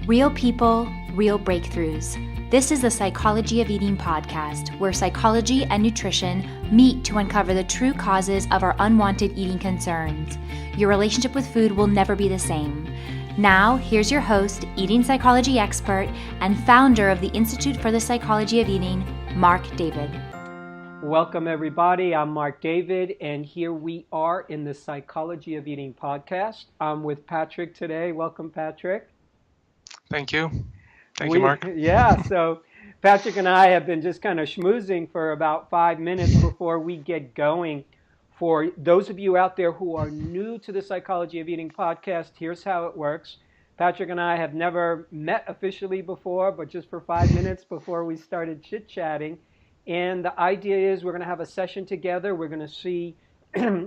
Real people, real breakthroughs. This is the Psychology of Eating podcast, where psychology and nutrition meet to uncover the true causes of our unwanted eating concerns. Your relationship with food will never be the same. Now, here's your host, eating psychology expert, and founder of the Institute for the Psychology of Eating, Mark David. Welcome, everybody. I'm Mark David, and here we are in the Psychology of Eating podcast. I'm with Patrick today. Welcome, Patrick. Thank you. Thank you, Mark. Yeah, so Patrick and I have been just kind of schmoozing for about 5 minutes before we get going. For those of you out there who are new to the Psychology of Eating podcast, here's how it works. Patrick and I have never met officially before, but just for 5 minutes before we started chit-chatting. And the idea is we're going to have a session together. We're going to see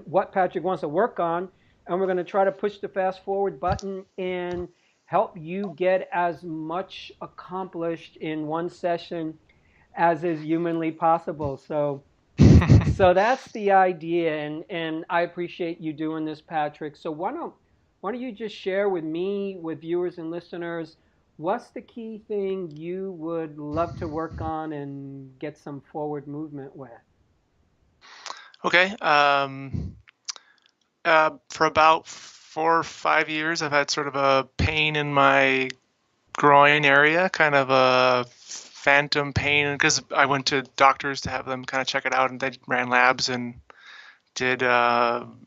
what Patrick wants to work on, and we're going to try to push the fast forward button and help you get as much accomplished in one session as is humanly possible. So that's the idea, and I appreciate you doing this, Patrick. So why don't you just share with me, with viewers and listeners, what's the key thing you would love to work on and get some forward movement with? Okay. For about 4 or 5 years, I've had sort of a pain in my groin area, kind of a phantom pain, because I went to doctors to have them kind of check it out, and they ran labs and did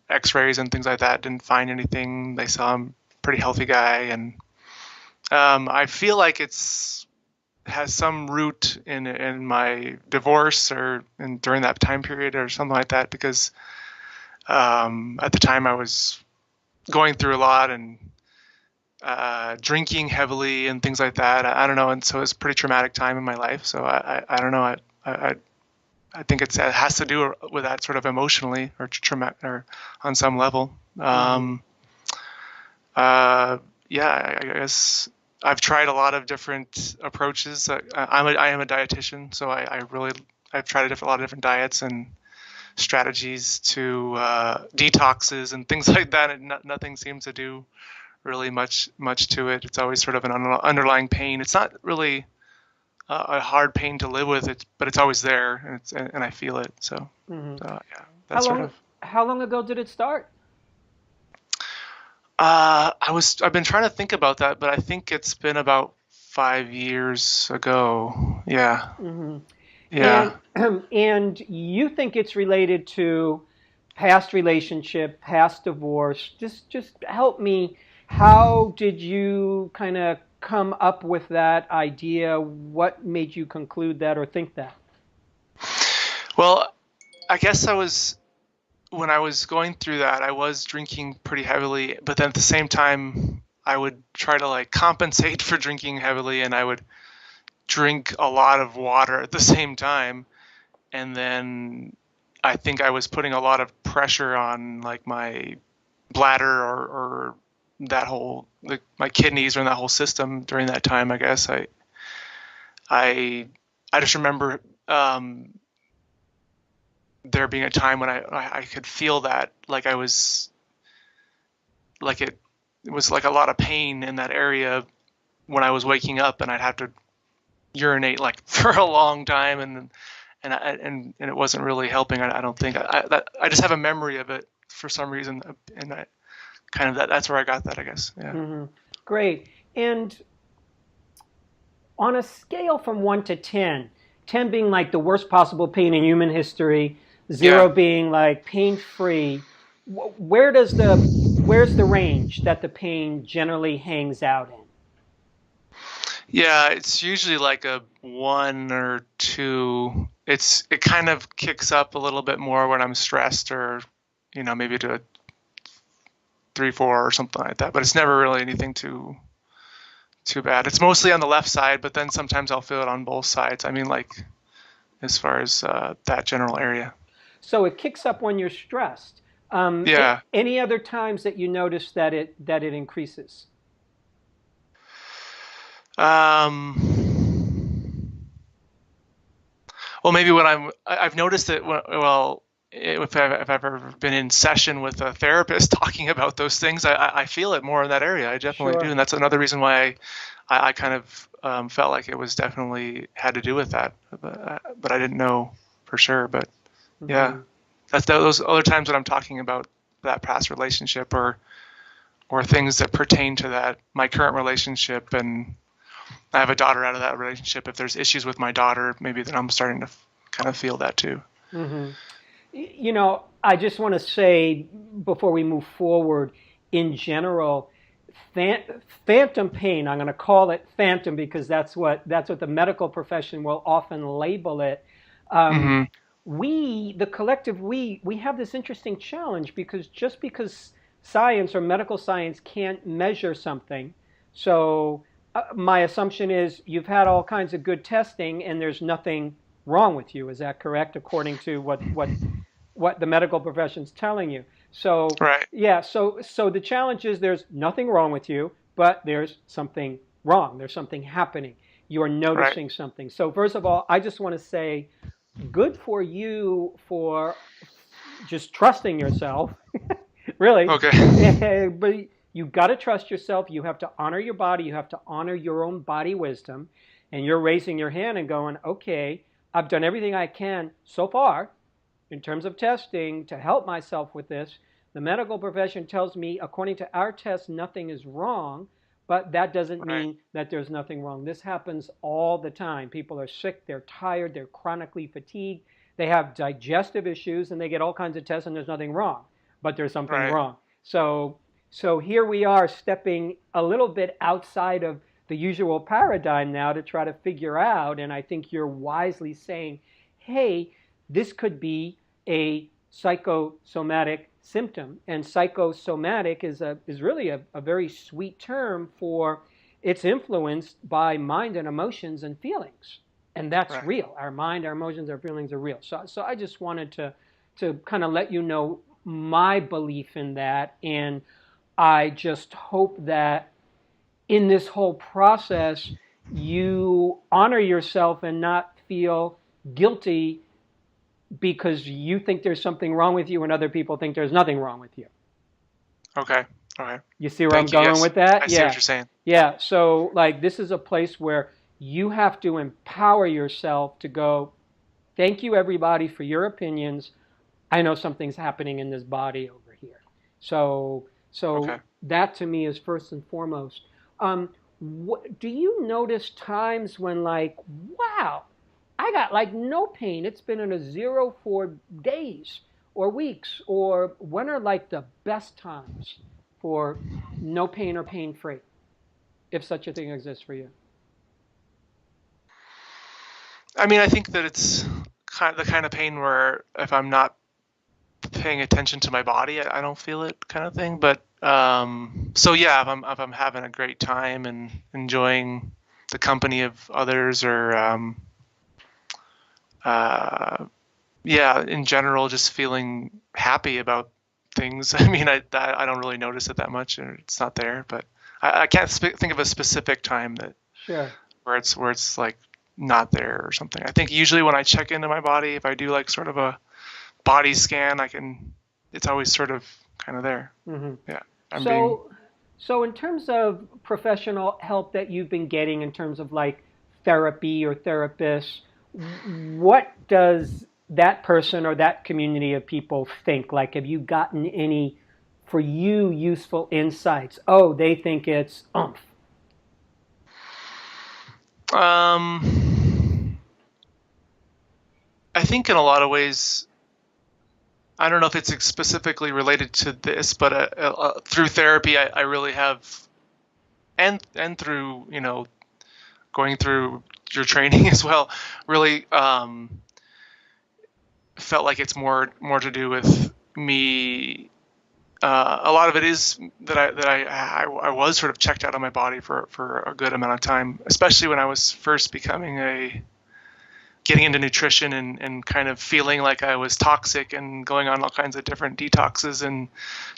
x-rays and things like that. Didn't find anything. They saw I'm a pretty healthy guy, and I feel like has some root in my divorce or during that time period or something like that, because at the time I was going through a lot and drinking heavily and things like that. I don't know, and so it's a pretty traumatic time in my life. So I don't know. I think it has to do with that sort of emotionally or or on some level. Yeah, I guess I've tried a lot of different approaches. I am a dietitian, so I've tried a lot of different diets and strategies to detoxes and things like that, and nothing seems to do really much to it. It's always sort of an underlying pain. It's not really a hard pain to live with, but it's always there, and I feel it. So, yeah, that's How long ago did it start? I've been trying to think about that, but I think it's been about 5 years ago. Yeah. Mm-hmm. Yeah. And you think it's related to past relationship, past divorce. Just help me. How did you kind of come up with that idea? What made you conclude that or think that? Well, I guess when I was going through that, I was drinking pretty heavily, but then at the same time, I would try to compensate for drinking heavily, and I would drink a lot of water at the same time. And then I think I was putting a lot of pressure on my bladder or that whole, my kidneys or that whole system during that time. I guess I just remember there being a time when I could feel that it was like a lot of pain in that area when I was waking up, and I'd have to urinate for a long time, and it wasn't really helping. I don't think I just have a memory of it for some reason, and that's where I got that, I guess. Yeah. Mm-hmm. Great. And on a scale from 1 to 10, 10 being the worst possible pain in human history, 0 being pain-free, where's the range that the pain generally hangs out in? Yeah, it's usually a 1 or 2. It kind of kicks up a little bit more when I'm stressed, or maybe to a 3, 4 or something like that. But it's never really anything too bad. It's mostly on the left side, but then sometimes I'll feel it on both sides. I mean, as far as that general area. So it kicks up when you're stressed. Yeah. Any other times that you notice that it increases? Well, maybe when I've noticed it. Well, if I've ever been in session with a therapist talking about those things, I feel it more in that area. I definitely do. Sure. And that's another reason why I kind of felt like it was definitely had to do with that. But I didn't know for sure. But yeah, that's those other times when I'm talking about that past relationship or things that pertain to that, my current relationship, and I have a daughter out of that relationship. If there's issues with my daughter, maybe then I'm starting to kind of feel that too. I just want to say before we move forward, in general, phantom pain, I'm going to call it phantom because that's what the medical profession will often label it. The collective we have this interesting challenge because just because science or medical science can't measure something, so my assumption is you've had all kinds of good testing and there's nothing wrong with you. Is that correct, according to what the medical profession's telling you? So right. Yeah, so the challenge is there's nothing wrong with you, but there's something wrong. There's something happening. You are noticing something. So first of all, I just want to say, good for you for just trusting yourself. Really. Okay. But you got to trust yourself. You have to honor your body. You have to honor your own body wisdom. And you're raising your hand and going, okay, I've done everything I can so far in terms of testing to help myself with this. The medical profession tells me, according to our tests, nothing is wrong, but that doesn't mean that there's nothing wrong. This happens all the time. People are sick, they're tired, they're chronically fatigued, they have digestive issues, and they get all kinds of tests and there's nothing wrong, but there's something wrong. So here we are stepping a little bit outside of the usual paradigm now to try to figure out, and I think you're wisely saying, hey, this could be a psychosomatic symptom. And psychosomatic is really a very sweet term for it's influenced by mind and emotions and feelings. And that's real. Our mind, our emotions, our feelings are real. So I just wanted to kind of let you know my belief in that. And I just hope that in this whole process, you honor yourself and not feel guilty because you think there's something wrong with you and other people think there's nothing wrong with you. Okay. All right. You see where I'm going with that? I see what you're saying. Yeah. So like this is a place where you have to empower yourself to go, thank you everybody for your opinions. I know something's happening in this body over here. So that to me is first and foremost. Do you notice times when like, wow, I got like no pain. It's been in a zero for days or weeks, or when are like the best times for no pain or pain free, if such a thing exists for you? I mean, I think that it's the kind of pain where if I'm not paying attention to my body, I don't feel it, kind of thing. But so yeah, if I'm having a great time and enjoying the company of others, or in general, just feeling happy about things. I mean, I don't really notice it that much, or it's not there. But I can't think of a specific time that where it's like not there or something. I think usually when I check into my body, if I do like sort of a body scan, it's always sort of kind of there. Mm-hmm. Yeah. So in terms of professional help that you've been getting in terms of like therapy or therapists, what does that person or that community of people think? Like, have you gotten any, for you, useful insights? Oh, they think it's oomph. I think in a lot of ways, I don't know if it's specifically related to this, but through therapy, I really have, and through, going through your training as well, really felt like it's more to do with me. A lot of it is that I was sort of checked out of my body for a good amount of time, especially when I was first getting into nutrition and kind of feeling like I was toxic and going on all kinds of different detoxes and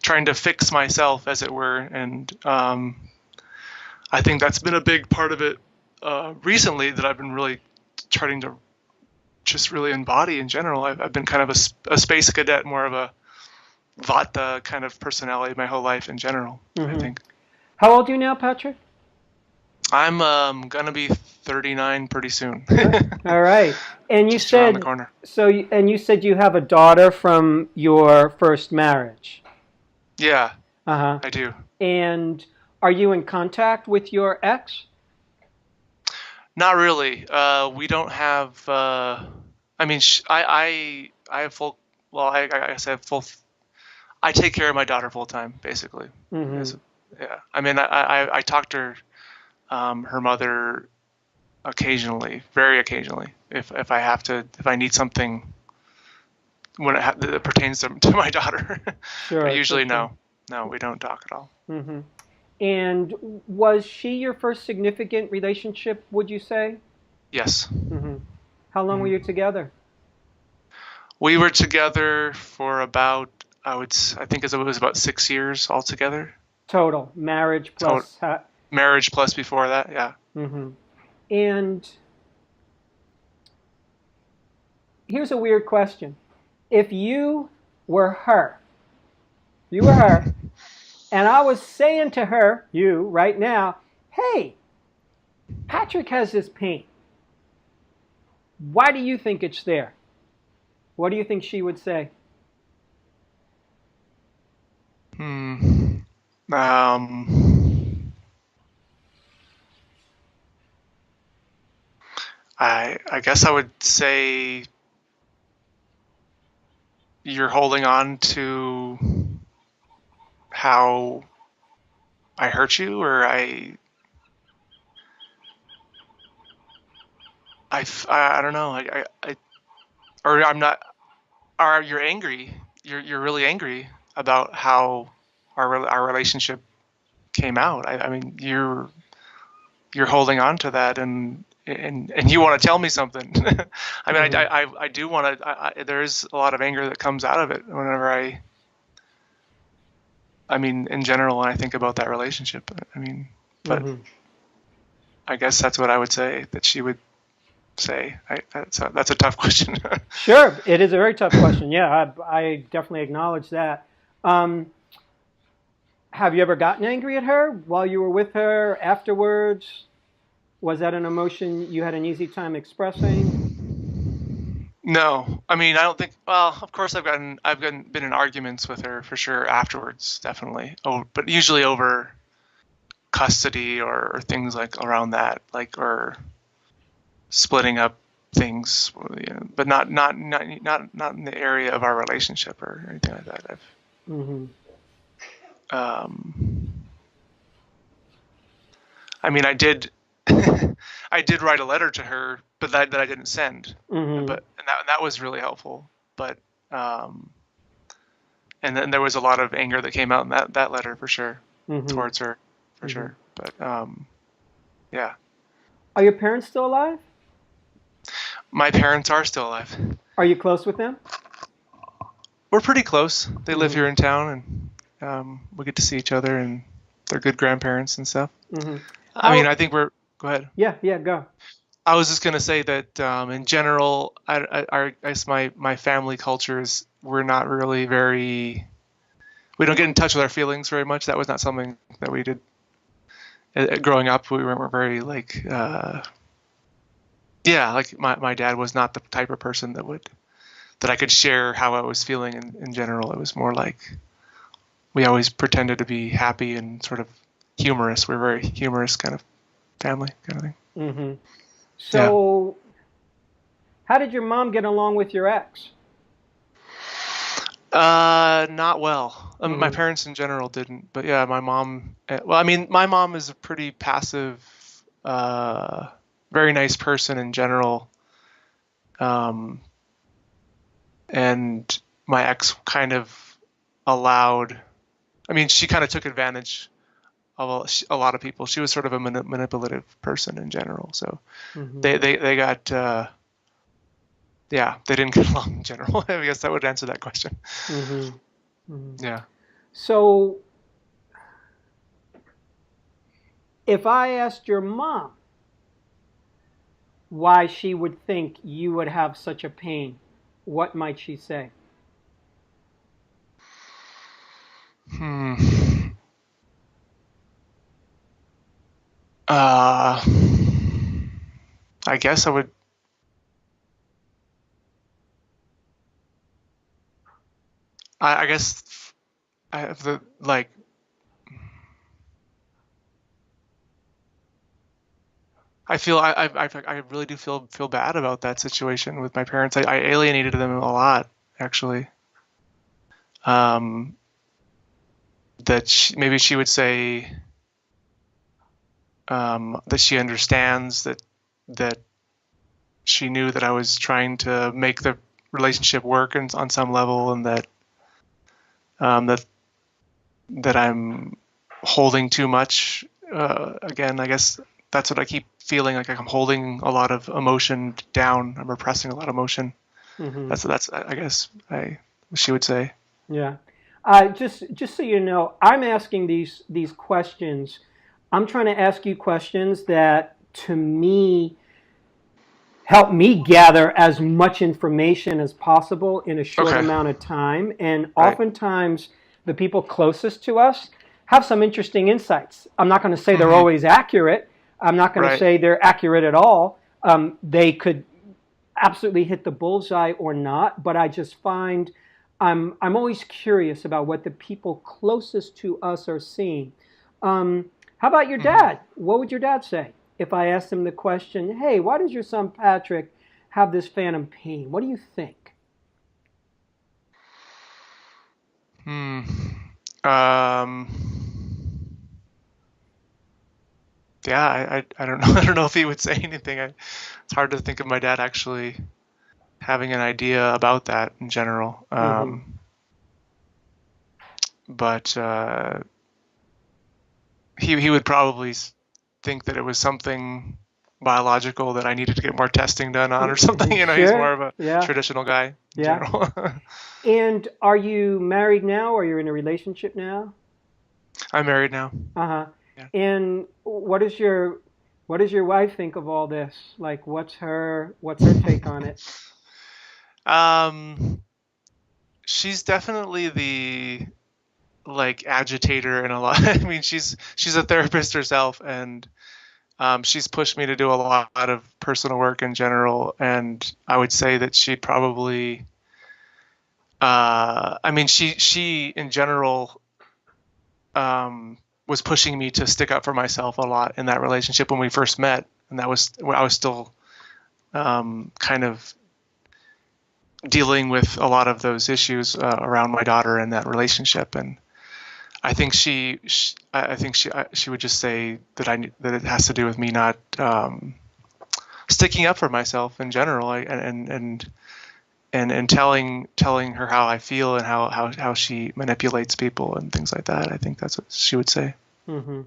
trying to fix myself, as it were. And I think that's been a big part of it recently, that I've been really trying to just really embody in general. I've been kind of a space cadet, more of a Vata kind of personality my whole life in general, I think. How old are you now, Patrick? I'm gonna be 39 pretty soon. All right. And you Just around the said corner. you said you have a daughter from your first marriage. Yeah, Uh-huh. I do. And are you in contact with your ex? Not really. We don't have. I mean, I have full. Well, I guess I have full. I take care of my daughter full time, basically. Yeah. I mean, I talk to her mother occasionally, very occasionally, if I have to, if I need something when that pertains to my daughter. Sure. But usually, no, we don't talk at all. And was she your first significant relationship, would you say? Yes. How long were you together? We were together for about, I think it was about 6 years altogether. Total. Marriage plus... Marriage plus before that, yeah. And here's a weird question. If you were her, and I was saying to her, you, right now, hey, Patrick has this pain. Why do you think it's there? What do you think she would say? I guess I would say you're holding on to how I hurt you, or I don't know. Or I'm not. Or you're angry. You're really angry about how our relationship came out. I mean, you're holding on to that, and you want to tell me something. I mean, I do want to. There is a lot of anger that comes out of it whenever I mean, in general, when I think about that relationship. I mean, but I guess that's what I would say that she would say. That's a tough question. Sure, it is a very tough question. Yeah, I definitely acknowledge that. Have you ever gotten angry at her while you were with her, afterwards? Was that an emotion you had an easy time expressing? No, I mean, I don't think. Well, of course, I've been in arguments with her for sure afterwards, definitely. Oh, but usually over custody or things like around that, like, or splitting up things, you know, but not in the area of our relationship or anything like that. I mean, I did write a letter to her, but that I didn't send. But that was really helpful. But and then there was a lot of anger that came out in that letter for sure towards her, for sure. But yeah. Are your parents still alive? My parents are still alive. Are you close with them? We're pretty close. They live here in town, and we get to see each other, and they're good grandparents and stuff. I mean, I think we're. Go ahead. Yeah, go. I was just gonna say that in general, I guess my family cultures, we're not really very. We don't get in touch with our feelings very much. That was not something that we did. Growing up, we weren't very like. Yeah, like my dad was not the type of person that I could share how I was feeling in general. It was more like we always pretended to be happy and sort of humorous. We're a very humorous kind of family kind of thing. So, how did your mom get along with your ex? Not well. My parents in general didn't, but yeah, my mom. Well, I mean, my mom is a pretty passive, very nice person in general. And my ex kind of allowed. I mean, she kind of took advantage of a lot of people. She was sort of a manipulative person in general. So they got. Yeah, they didn't get along in general. I guess that would answer that question. Yeah. So, if I asked your mom, why she would think you would have such a pain, what might she say? I guess I would. I guess I have the like. I feel I really do feel bad about that situation with my parents. I alienated them a lot, actually. Maybe she would say that she understands that she knew that I was trying to make the relationship work on some level, and that that I'm holding too much. Again, I guess that's what I keep feeling like I'm holding a lot of emotion down. I'm repressing a lot of emotion. Mm-hmm. That's I guess she would say. Yeah. Just so you know, I'm asking these questions. I'm trying to ask you questions that, to me, help me gather as much information as possible in a short Okay. amount of time. And Right. oftentimes, the people closest to us have some interesting insights. I'm not going to say they're Mhm. always accurate. I'm not going to Right. say they're accurate at all. They could absolutely hit the bullseye or not, but I just find I'm always curious about what the people closest to us are seeing. How about your dad? What would your dad say if I asked him the question, hey, why does your son Patrick have this phantom pain? What do you think? Hmm. Um. Yeah, I don't know. I don't know if he would say anything. It's hard to think of my dad actually having an idea about that in general. But he would probably think that it was something biological that I needed to get more testing done on or something. He's Sure. more of a Yeah. traditional guy in Yeah. general. And are you married now, or you're in a relationship now? I'm married now. Uh-huh. Yeah. And what does your wife think of all this? Like, what's her take on it? She's definitely the agitator in a lot. I mean, she's a therapist herself, and she's pushed me to do a lot of personal work in general. And I would say that she'd probably, I mean, she in general was pushing me to stick up for myself a lot in that relationship when we first met, and I was still kind of dealing with a lot of those issues around my daughter in that relationship. And I think she would just say that that it has to do with me not sticking up for myself in general, and telling her how I feel and how she manipulates people and things like that. I think that's what she would say. Mm-hmm.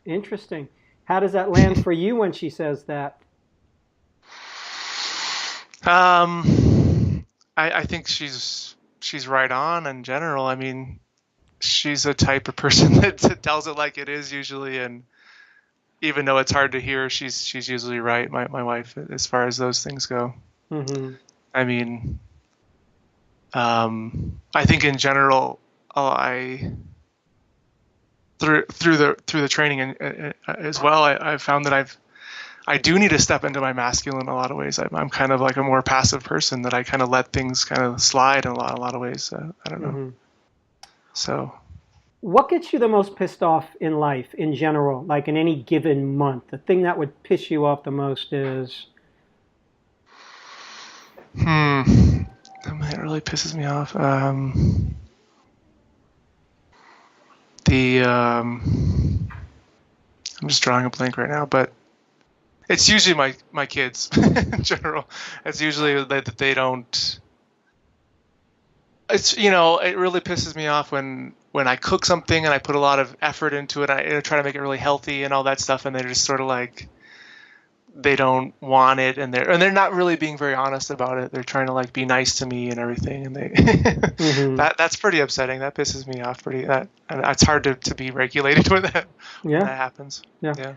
Interesting. How does that land for you when she says that? I think she's right on in general. I mean, she's a type of person that tells it like it is usually, and even though it's hard to hear, she's usually right. My wife, as far as those things go. Mm-hmm. I mean, I think in general, through the training and as well, I found that I do need to step into my masculine in a lot of ways. I'm kind of like a more passive person, that I kind of let things kind of slide in a lot of ways. I don't know. Mm-hmm. So, what gets you the most pissed off in life in general, like in any given month? The thing that would piss you off the most is? That really pisses me off. I'm just drawing a blank right now, but it's usually my kids in general. It's usually that they don't. It's, it really pisses me off when I cook something and I put a lot of effort into it. I try to make it really healthy and all that stuff, and they're just sort of like, they don't want it, and they're not really being very honest about it. They're trying to like be nice to me and everything, and they Mm-hmm. that's pretty upsetting. That pisses me off and it's hard to be regulated when that Yeah. happens. Yeah. Yeah.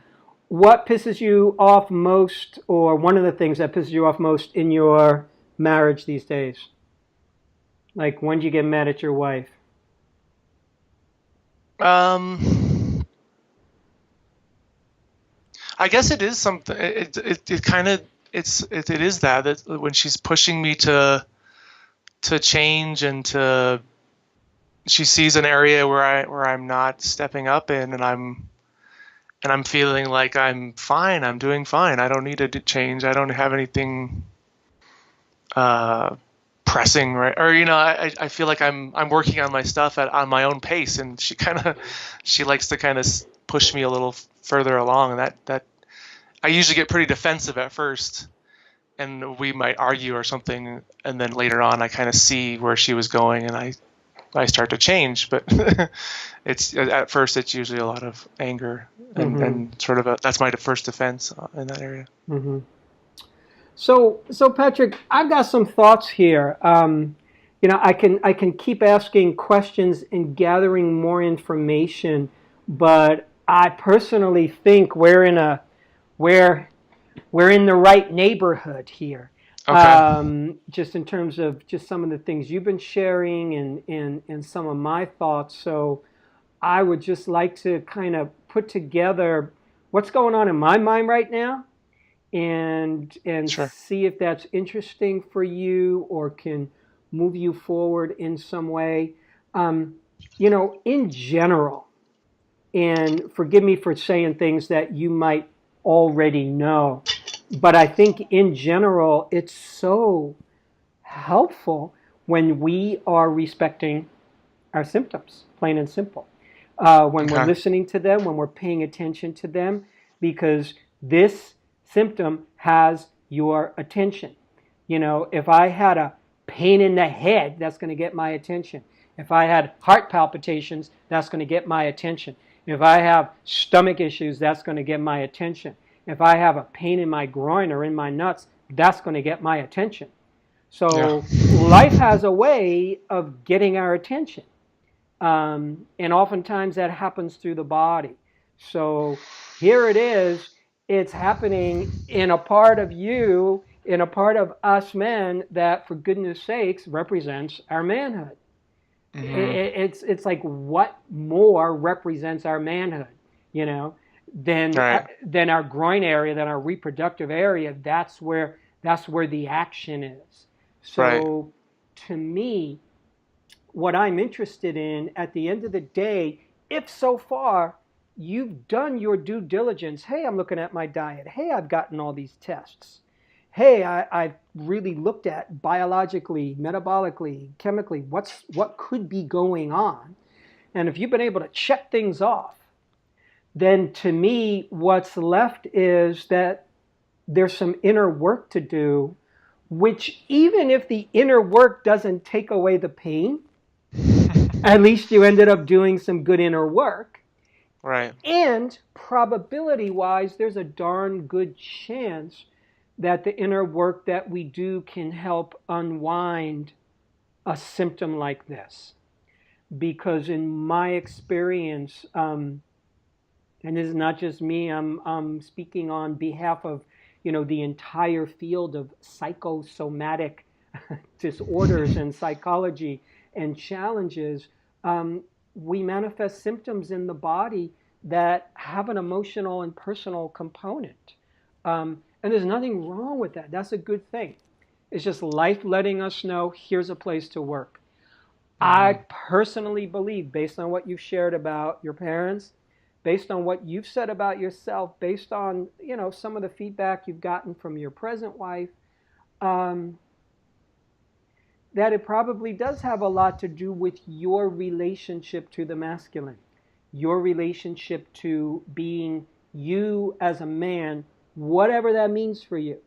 what pisses you off most, or one of the things that pisses you off most in your marriage these days? Like, when do you get mad at your wife? I guess it is something. It kind of it is that when she's pushing me to change and to she sees an area where I'm not stepping up in, and I'm feeling like I'm fine. I'm doing fine. I don't need to change. I don't have anything pressing, right? Or I feel like I'm working on my stuff on my own pace, and she likes to kind of push me a little further along, and that I usually get pretty defensive at first, and we might argue or something, and then later on I kind of see where she was going, and I start to change. But it's at first it's usually a lot of anger and sort of that's my first defense in that area. Mm-hmm. So Patrick, I've got some thoughts here. I can keep asking questions and gathering more information, but I personally think we're in the right neighborhood here. Okay. Just in terms of just some of the things you've been sharing and some of my thoughts. So I would just like to kind of put together what's going on in my mind right now, and Sure. see if that's interesting for you or can move you forward in some way. In general, and forgive me for saying things that you might already know, but I think in general, it's so helpful when we are respecting our symptoms, plain and simple. When we're Okay. listening to them, when we're paying attention to them, because this symptom has your attention. If I had a pain in the head, that's going to get my attention. If I had heart palpitations, that's going to get my attention. If I have stomach issues, that's going to get my attention. If I have a pain in my groin or in my nuts, that's going to get my attention. So life has a way of getting our attention. And oftentimes that happens through the body. So here it is. It's happening in a part of you, in a part of us men that, for goodness sakes, represents our manhood. It's like, what more represents our manhood, than our groin area, than our reproductive area? That's where the action is. So to me, what I'm interested in at the end of the day, if so far you've done your due diligence, hey, I'm looking at my diet, hey, I've gotten all these tests, hey, I've really looked at biologically, metabolically, chemically, what could be going on. And if you've been able to check things off, then to me, what's left is that there's some inner work to do, which, even if the inner work doesn't take away the pain, at least you ended up doing some good inner work. Right. And probability-wise, there's a darn good chance that the inner work that we do can help unwind a symptom like this. Because in my experience, and this is not just me, I'm speaking on behalf of the entire field of psychosomatic disorders and psychology and challenges. We manifest symptoms in the body that have an emotional and personal component. And there's nothing wrong with that. That's a good thing. It's just life letting us know, here's a place to work. I personally believe, based on what you've shared about your parents, based on what you've said about yourself, based on some of the feedback you've gotten from your present wife, that it probably does have a lot to do with your relationship to the masculine, your relationship to being you as a man, whatever that means for you.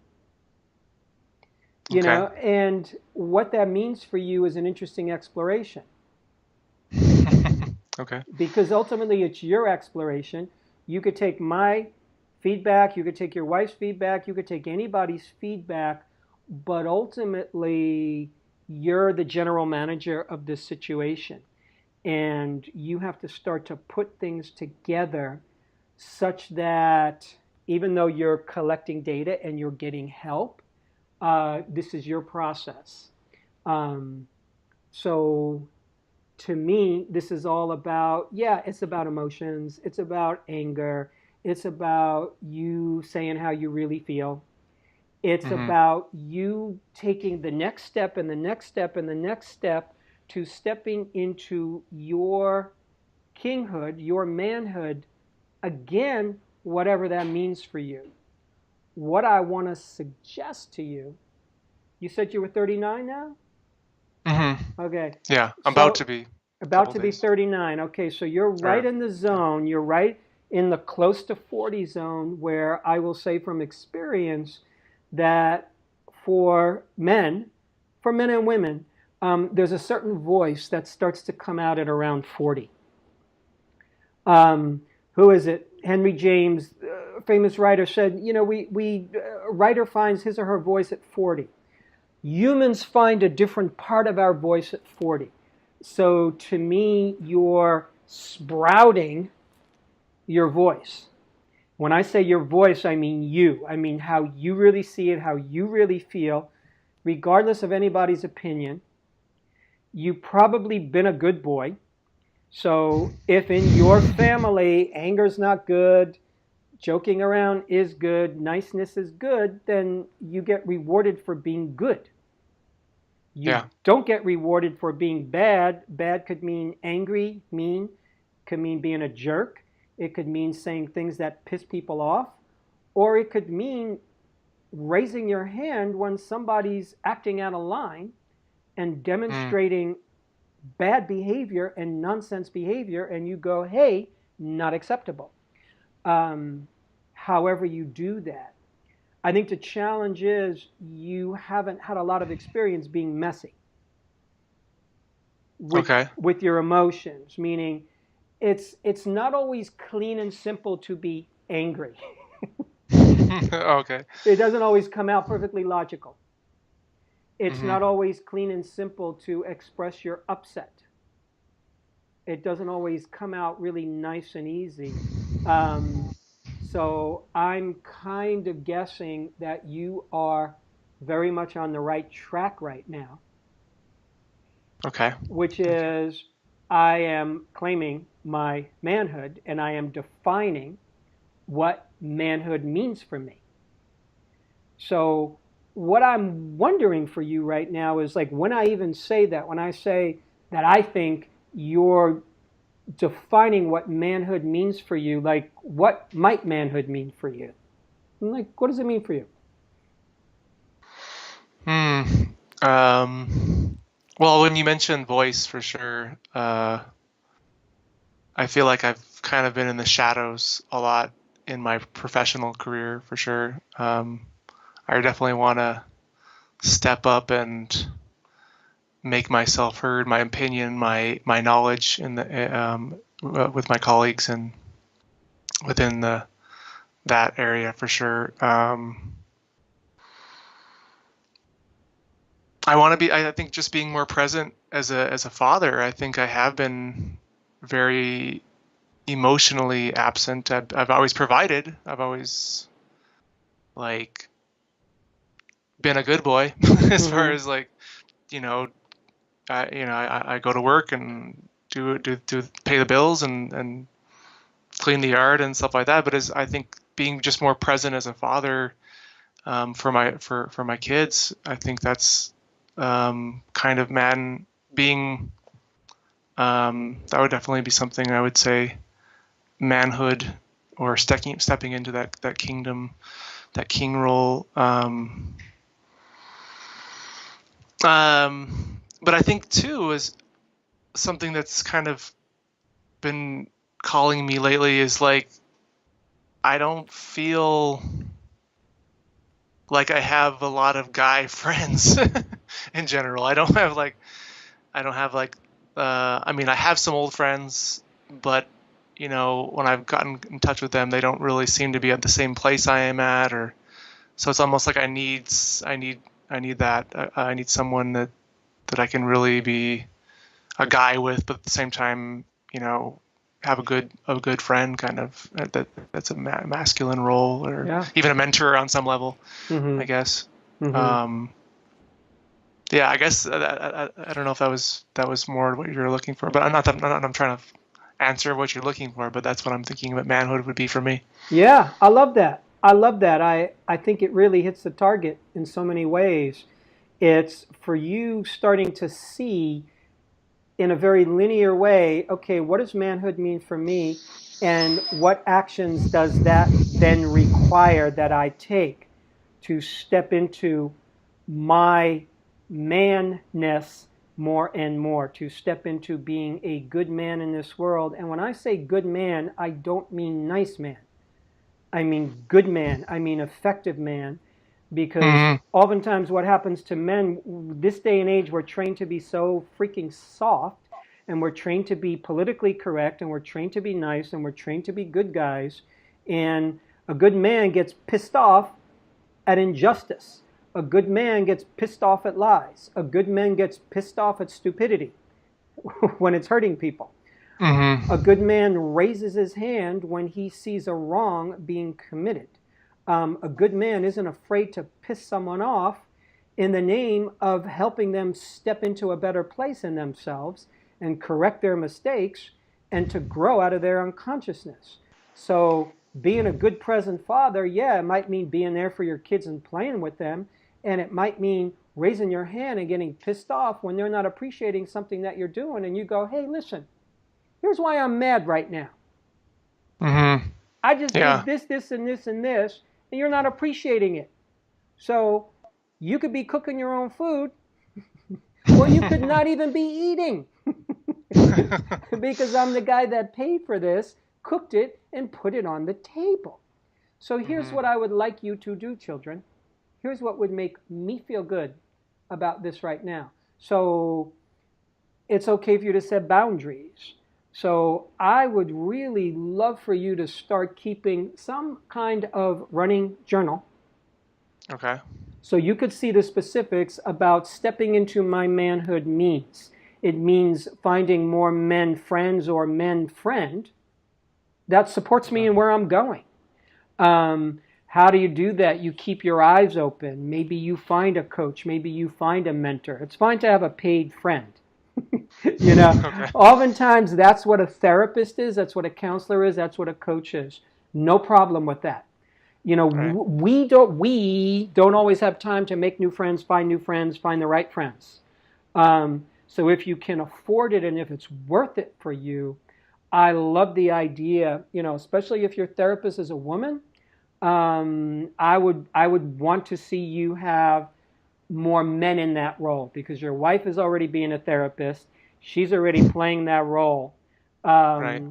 And what that means for you is an interesting exploration. Okay. Because ultimately it's your exploration. You could take my feedback, you could take your wife's feedback, you could take anybody's feedback, but ultimately you're the general manager of this situation. And you have to start to put things together such that even though you're collecting data and you're getting help, this is your process. So to me, this is all about, it's about emotions. It's about anger. It's about you saying how you really feel. It's about you taking the next step and the next step and the next step to stepping into your kinghood, your manhood, again, whatever that means for you. What I want to suggest to you, you said you were 39 now? Okay. Yeah, I'm about to be. About to be 39. Okay, so you're right in the zone. You're right in the close to 40 zone where I will say from experience that for men and women, there's a certain voice that starts to come out at around 40. Who is it? Henry James, famous writer, said, a writer finds his or her voice at 40. Humans find a different part of our voice at 40. So to me, you're sprouting your voice. When I say your voice, I mean you. I mean how you really see it, how you really feel, regardless of anybody's opinion. You've probably been a good boy. So if in your family anger's not good, joking around is good, niceness is good, then you get rewarded for being good. You don't get rewarded for being bad. Bad could mean angry, mean, could mean being a jerk. It could mean saying things that piss people off. Or it could mean raising your hand when somebody's acting out of line and demonstrating bad behavior and nonsense behavior, and you go, hey, not acceptable. However you do that. I think the challenge is you haven't had a lot of experience being messy with your emotions, meaning it's not always clean and simple to be angry. Okay. It doesn't always come out perfectly logical. It's not always clean and simple to express your upset. It doesn't always come out really nice and easy. So I'm kind of guessing that you are very much on the right track right now. Okay. Which is, I am claiming my manhood and I am defining what manhood means for me. So what I'm wondering for you right now is, like, when I even say that, when I say that I think you're defining what manhood means for you, like, what might manhood mean for you? Like, what does it mean for you? Well, when you mentioned voice, for sure, I feel like I've kind of been in the shadows a lot in my professional career, for sure. I definitely want to step up and make myself heard, my opinion, my knowledge in the with my colleagues and within that area, for sure. I want to be. I think just being more present as a father. I think I have been very emotionally absent. I've always provided. I've always been a good boy as far as I go to work and do pay the bills and clean the yard and stuff like that. But I think being just more present as a father for my kids, I think that's kind of being that would definitely be something I would say manhood, or stepping into that kingdom, that king role. But I think too is something that's kind of been calling me lately is I don't feel like I have a lot of guy friends in general. I have some old friends, but when I've gotten in touch with them, they don't really seem to be at the same place I am at, or so it's almost like I need that. I need someone that I can really be a guy with, but at the same time, have a good friend, kind of that's a masculine role, or Yeah. even a mentor on some level, I guess. Yeah, I guess I don't know if that was more what you're looking for, but I'm trying to answer what you're looking for, but that's what I'm thinking that manhood would be for me. Yeah, I love that. I love that. I think it really hits the target in so many ways. It's for you starting to see in a very linear way, okay, what does manhood mean for me? And what actions does that then require that I take to step into my manness more and more, to step into being a good man in this world? And when I say good man, I don't mean nice man. I mean good man. I mean effective man. Because oftentimes what happens to men, this day and age, we're trained to be so freaking soft, and we're trained to be politically correct, and we're trained to be nice, and we're trained to be good guys. And a good man gets pissed off at injustice. A good man gets pissed off at lies. A good man gets pissed off at stupidity when it's hurting people. A good man raises his hand when he sees a wrong being committed. A good man isn't afraid to piss someone off in the name of helping them step into a better place in themselves and correct their mistakes and to grow out of their unconsciousness. So being a good present father, yeah, it might mean being there for your kids and playing with them, and it might mean raising your hand and getting pissed off when they're not appreciating something that you're doing, and you go, hey, listen, here's why I'm mad right now. I just did this, and this, and this, and you're not appreciating it. So you could be cooking your own food, or you could not even be eating. Because I'm the guy that paid for this, cooked it, and put it on the table. So here's what I would like you to do, children. Here's what would make me feel good about this right now. So it's okay for you to set boundaries. So I would really love for you to start keeping some kind of running journal. Okay. So you could see the specifics about stepping into my manhood means. It means finding more men friends or men friend that supports me in where I'm going. How do you do that? You keep your eyes open. Maybe you find a coach. Maybe you find a mentor. It's fine to have a paid friend. You know, oftentimes that's what a therapist is. That's what a counselor is. That's what a coach is. No problem with that. You know, we don't always have time to make new friends, find the right friends. So if you can afford it and if it's worth it for you, I love the idea, you know, especially if your therapist is a woman, I would want to see you have more men in that role, because your wife is already being a therapist. She's already playing that role. I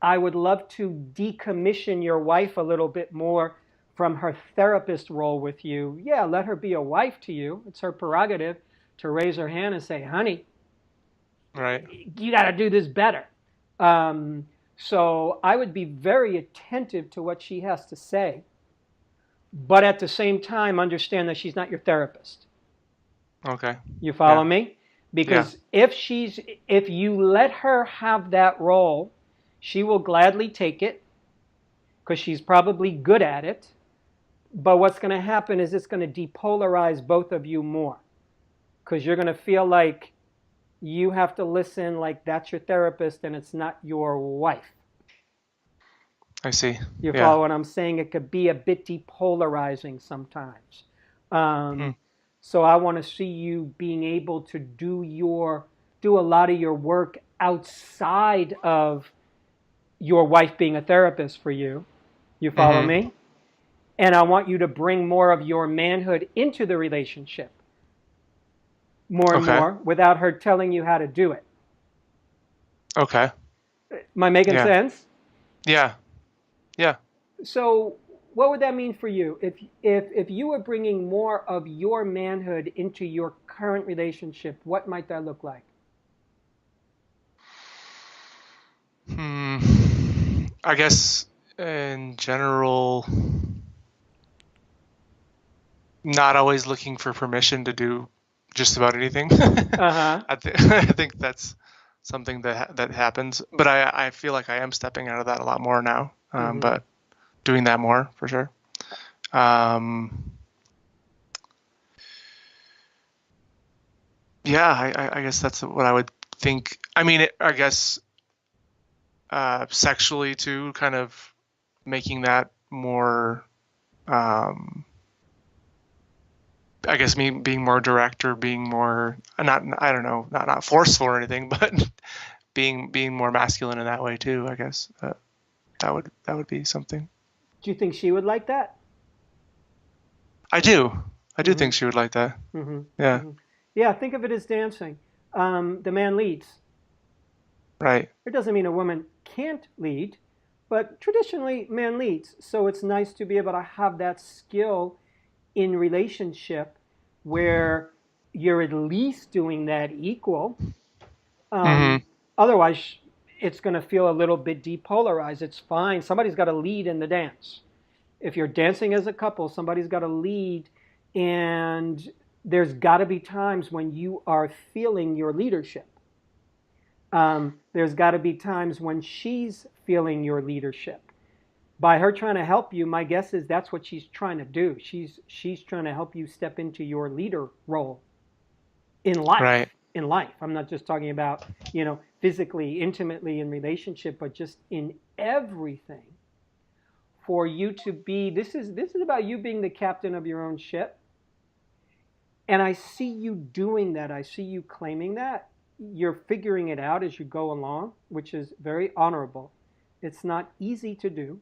would love to decommission your wife a little bit more from her therapist role with you. Yeah, let her be a wife to you. It's her prerogative to raise her hand and say, honey, you got to do this better. So I would be very attentive to what she has to say, but at the same time, understand that she's not your therapist. Okay. You follow me? Because if you let her have that role, she will gladly take it because she's probably good at it. But what's going to happen is it's going to depolarize both of you more, because you're going to feel like you have to listen like that's your therapist and it's not your wife. I see. You follow what I'm saying? It could be a bit depolarizing sometimes. So I want to see you being able to do a lot of your work outside of your wife being a therapist for you. You follow me? And I want you to bring more of your manhood into the relationship. More and more, without her telling you how to do it. Okay. Am I making sense? Yeah. Yeah. So what would that mean for you? If you were bringing more of your manhood into your current relationship, what might that look like? I guess in general, not always looking for permission to do just about anything. I think that's something that happens. But I feel like I am stepping out of that a lot more now. But doing that more for sure. Yeah, I guess that's what I would think. I mean, I guess sexually too, kind of making that more. I guess me being more direct or being more not, I don't know, not forceful or anything, but being more masculine in that way too. I guess that would be something. Do you think she would like that? I do think she would like that. Yeah. Yeah, think of it as dancing. The man leads. Right. It doesn't mean a woman can't lead, but traditionally man leads. So it's nice to be able to have that skill in relationship where you're at least doing that equal. Otherwise, it's going to feel a little bit depolarized. It's fine. Somebody's got to lead in the dance. If you're dancing as a couple, somebody's got to lead, and there's got to be times when you are feeling your leadership. There's got to be times when she's feeling your leadership. By her trying to help you, my guess is that's what she's trying to do. She's trying to help you step into your leader role in life. Right. In life, I'm not just talking about physically, intimately in relationship, but just in everything. For you to be, this is about you being the captain of your own ship. And I see you doing that. I see you claiming that. You're figuring it out as you go along, which is very honorable. It's not easy to do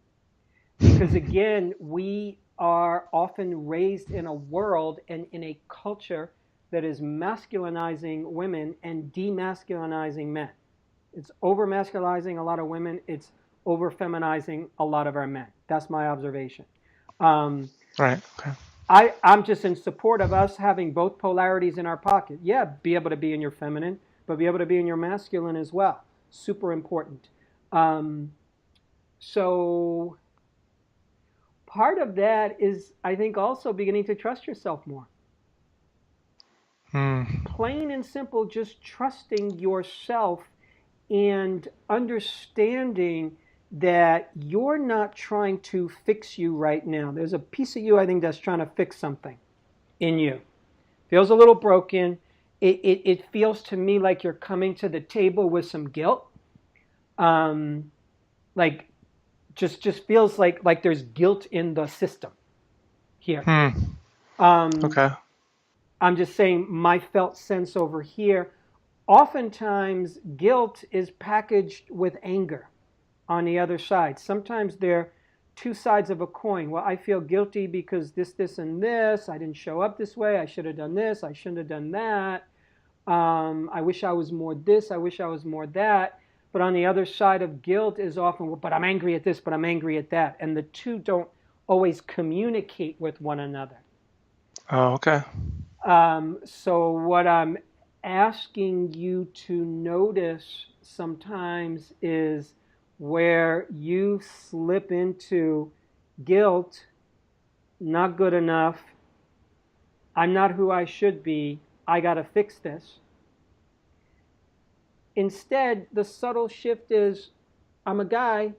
because, again, we are often raised in a world and in a culture that is masculinizing women and demasculinizing men. It's over-masculinizing a lot of women. It's over-feminizing a lot of our men. That's my observation. Right. Okay. I'm just in support of us having both polarities in our pocket. Yeah, be able to be in your feminine, but be able to be in your masculine as well. Super important. So part of that is, I think, also beginning to trust yourself more. Plain and simple, just trusting yourself and understanding that you're not trying to fix you right now. There's a piece of you, I think, that's trying to fix something in you. Feels a little broken. It feels to me like you're coming to the table with some guilt. Like just feels like there's guilt in the system here. Okay. I'm just saying my felt sense over here. Oftentimes, guilt is packaged with anger on the other side. Sometimes they're two sides of a coin. Well, I feel guilty because this, and this. I didn't show up this way. I should have done this. I shouldn't have done that. I wish I was more this. I wish I was more that. But on the other side of guilt is often, well, but I'm angry at this, but I'm angry at that. And the two don't always communicate with one another. Oh, okay. So what I'm asking you to notice sometimes is where you slip into guilt, not good enough, I'm not who I should be, I got to fix this. Instead, the subtle shift is, I'm a guy,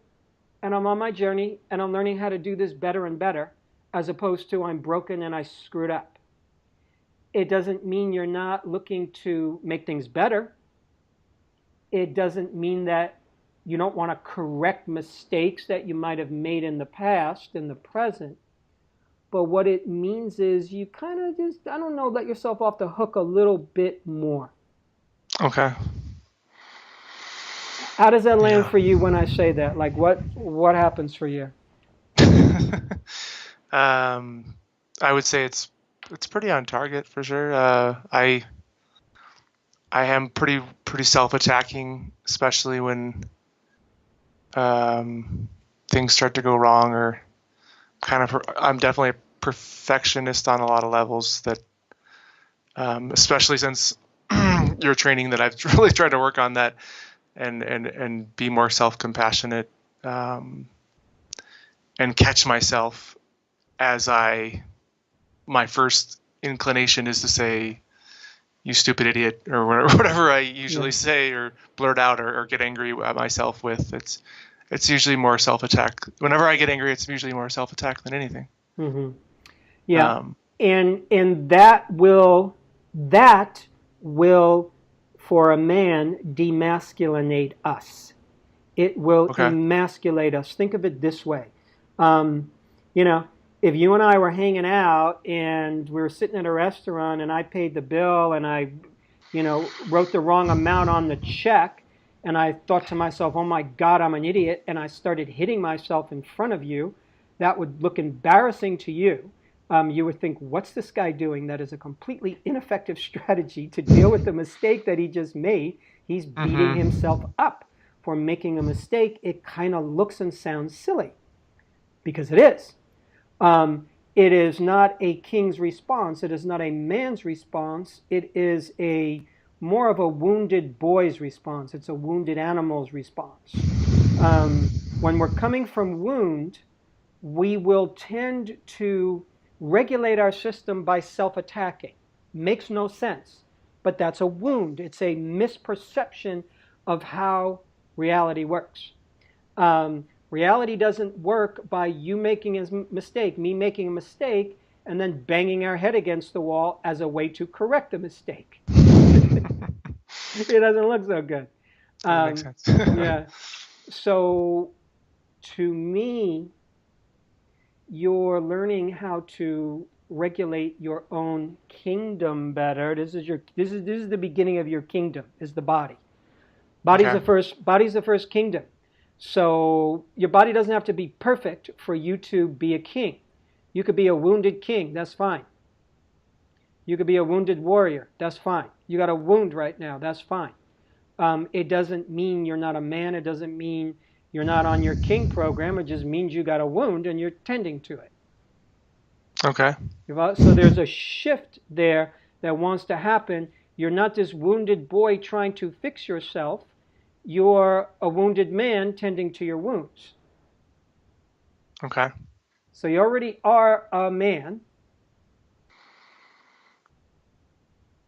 and I'm on my journey, and I'm learning how to do this better and better, as opposed to I'm broken and I screwed up. It doesn't mean you're not looking to make things better. It doesn't mean that you don't want to correct mistakes that you might have made in the past, in the present. But what it means is you kind of just, I don't know, let yourself off the hook a little bit more. Okay. How does that land for you when I say that? Like what happens for you? I would say it's pretty on target for sure. I am pretty self-attacking, especially when things start to go wrong, or I'm definitely a perfectionist on a lot of levels. That especially since your training, that I've really tried to work on that and be more self-compassionate and catch myself as my first inclination is to say, you stupid idiot, or whatever I usually Yeah. say or blurt out or get angry at myself with. It's usually more self-attack. Whenever I get angry, it's usually more self-attack than anything. Hmm. Yeah. Um, And that will for a man demasculinate us. It will okay. emasculate us. Think of it this way. Um, you know, if you and I were hanging out and we were sitting at a restaurant and I paid the bill and I, wrote the wrong amount on the check and I thought to myself, oh my God, I'm an idiot, and I started hitting myself in front of you, that would look embarrassing to you. You would think, what's this guy doing? That is a completely ineffective strategy to deal with the mistake that he just made. He's beating himself up for making a mistake. It kind of looks and sounds silly, because it is. It is not a king's response. It is not a man's response. It is more of a wounded boy's response. It's a wounded animal's response. When we're coming from wound, we will tend to regulate our system by self-attacking. Makes no sense, but that's a wound. It's a misperception of how reality works. Reality doesn't work by you making a mistake, me making a mistake, and then banging our head against the wall as a way to correct the mistake. It doesn't look so good. That makes sense. Yeah. So, to me, you're learning how to regulate your own kingdom better. This is the beginning of your kingdom. Is the body. Body's the first kingdom. So your body doesn't have to be perfect for you to be a king. You could be a wounded king. That's fine. You could be a wounded warrior. That's fine. You got a wound right now. That's fine. It doesn't mean you're not a man. It doesn't mean you're not on your king program. It just means you got a wound and you're tending to it. Okay. So there's a shift there that wants to happen. You're not this wounded boy trying to fix yourself. You're a wounded man tending to your wounds. Okay. So you already are a man.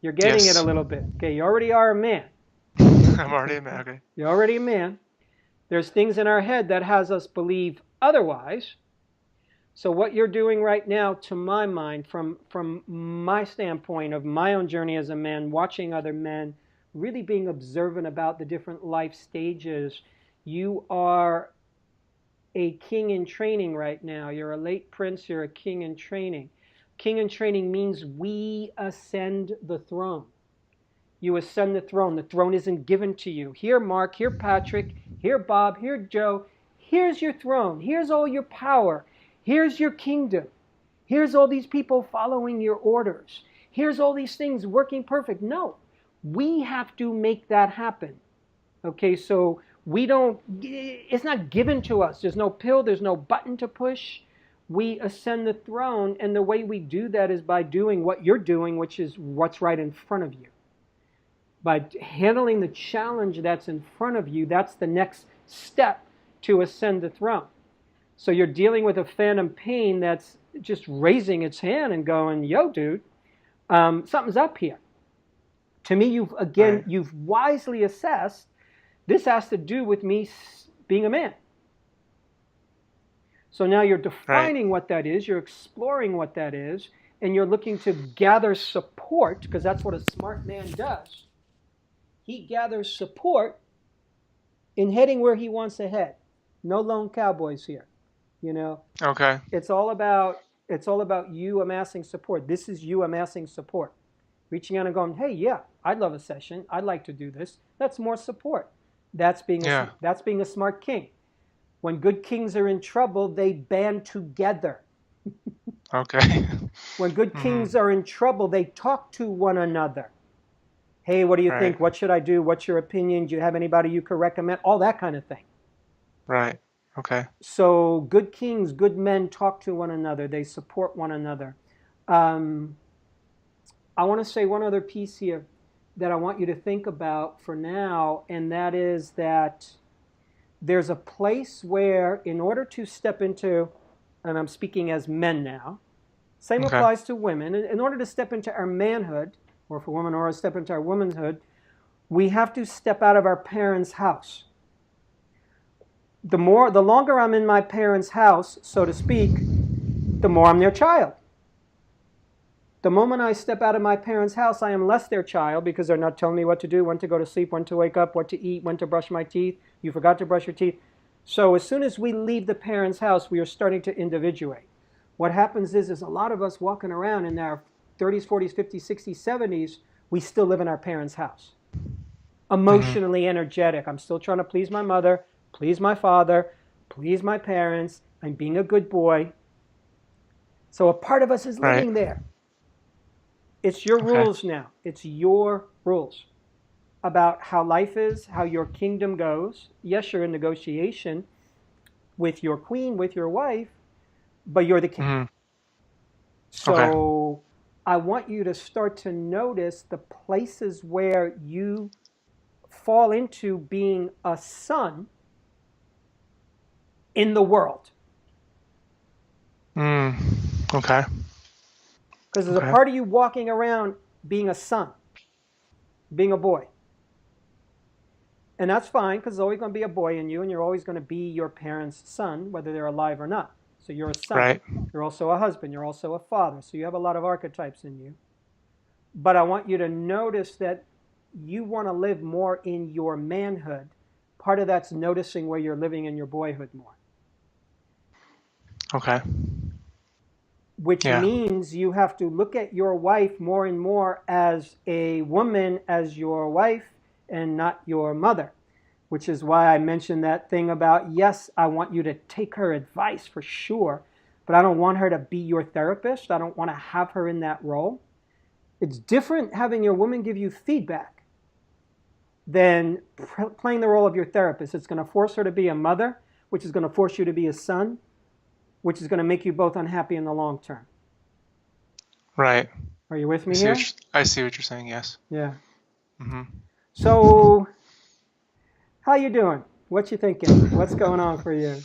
You're getting it a little bit. Okay, you already are a man. I'm already a man. Okay. You're already a man. There's things in our head that has us believe otherwise. So what you're doing right now, to my mind, from my standpoint of my own journey as a man, watching other men, really being observant about the different life stages, you are a king in training right now. You're a late prince, you're a king in training. King in training means we ascend the throne. You ascend the throne. The throne isn't given to you. Here, Mark, here, Patrick, here, Bob, here, Joe. Here's your throne. Here's all your power. Here's your kingdom. Here's all these people following your orders. Here's all these things working perfect. No, we have to make that happen. Okay, so it's not given to us. There's no pill, there's no button to push. We ascend the throne, and the way we do that is by doing what you're doing, which is what's right in front of you. By handling the challenge that's in front of you, that's the next step to ascend the throne. So you're dealing with a phantom pain that's just raising its hand and going, yo, dude, something's up here. To me, you've wisely assessed, this has to do with me being a man. So now you're defining what that is, you're exploring what that is, and you're looking to gather support, because that's what a smart man does. He gathers support in heading where he wants to head. No lone cowboys here, you know. Okay. It's all about you amassing support. This is you amassing support. Reaching out and going, hey, yeah, I'd love a session. I'd like to do this. That's more support. That's being a smart king. When good kings are in trouble, they band together. Okay. When good kings are in trouble, they talk to one another. Hey, what do you think? What should I do? What's your opinion? Do you have anybody you could recommend? All that kind of thing. Right. Okay. So good kings, good men talk to one another. They support one another. I want to say one other piece here that I want you to think about for now, and that is that there's a place where, in order to step into, and I'm speaking as men now, same applies to women, in order to step into our manhood, or for women, or step into our womanhood, we have to step out of our parents' house. The longer I'm in my parents' house, so to speak, the more I'm their child. The moment I step out of my parents' house, I am less their child because they're not telling me what to do, when to go to sleep, when to wake up, what to eat, when to brush my teeth. You forgot to brush your teeth. So as soon as we leave the parents' house, we are starting to individuate. What happens is a lot of us walking around in our 30s, 40s, 50s, 60s, 70s, we still live in our parents' house. Emotionally energetic. I'm still trying to please my mother, please my father, please my parents. I'm being a good boy. So a part of us is living there. It's your rules now. It's your rules about how life is, how your kingdom goes. Yes, you're in negotiation with your queen, with your wife, but you're the king. So I want you to start to notice the places where you fall into being a son in the world. Okay. Because there's a part of you walking around being a son, being a boy. And that's fine, because there's always going to be a boy in you, and you're always going to be your parents' son, whether they're alive or not. So you're a son. Right. You're also a husband. You're also a father. So you have a lot of archetypes in you. But I want you to notice that you want to live more in your manhood. Part of that's noticing where you're living in your boyhood more. Okay. Which means you have to look at your wife more and more as a woman, as your wife, and not your mother. Which is why I mentioned that thing about, yes, I want you to take her advice for sure, but I don't want her to be your therapist. I don't want to have her in that role. It's different having your woman give you feedback than playing the role of your therapist. It's going to force her to be a mother, which is going to force you to be a son, which is going to make you both unhappy in the long term. Right. Are you with me here? I see what you're saying, yes. Yeah. Mm-hmm. So, how you doing? What you thinking? What's going on for you?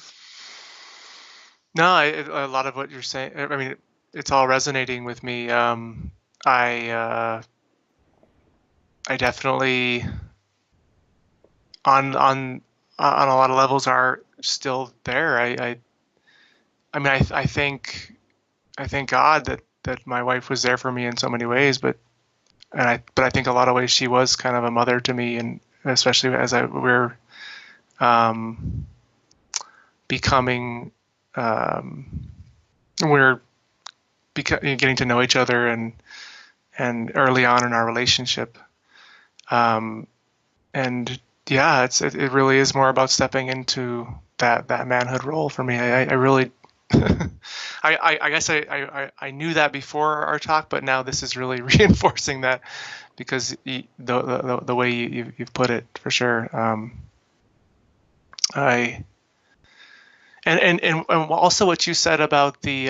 No, a lot of what you're saying, I mean, it's all resonating with me. I definitely, on a lot of levels, are still there. I mean, I thank God that my wife was there for me in so many ways, but I think a lot of ways she was kind of a mother to me, and especially as we're becoming, we're getting to know each other and early on in our relationship, and yeah, it really is more about stepping into that manhood role for me. I really I guess I knew that before our talk, but now this is really reinforcing that, because the way you've put it, for sure. And also what you said about the